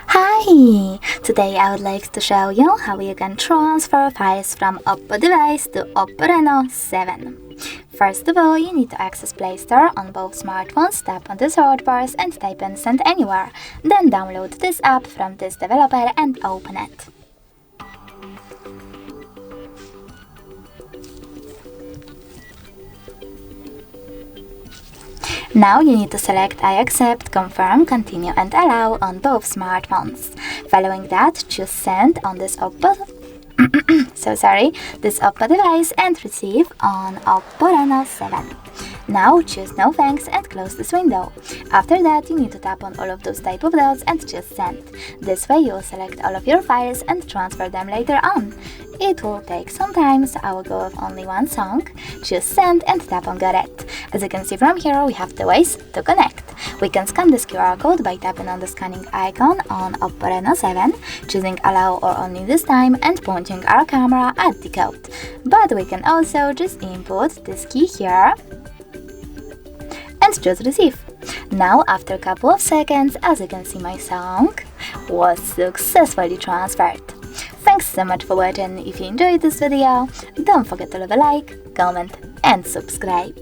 Hi! Today I would like to show you how you can transfer files from Oppo Device to Oppo Reno 7. First of all, you need to access Play Store on both smartphones, tap on the search bars and type in Send Anywhere. Then download this app from this developer and open it. Now you need to select I accept, confirm, continue and allow on both smartphones. Following that, choose send on this Oppo device and receive on Oppo Reno 7. Now choose no thanks and close this window. After that, you need to tap on all of those type of dots and choose send. This way you will select all of your files and transfer them later on. It will take some time, so I will go with only one song. Choose send and tap on got it. As you can see from here, we have two ways to connect. We can scan this QR code by tapping on the scanning icon on Oppo Reno 7, choosing allow or only this time and pointing our camera at the code. But we can also just input this key here and choose receive. Now after a couple of seconds, as you can see, my song was successfully transferred. Thanks so much for watching. If you enjoyed this video, don't forget to leave a like, comment and subscribe.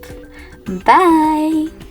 Bye!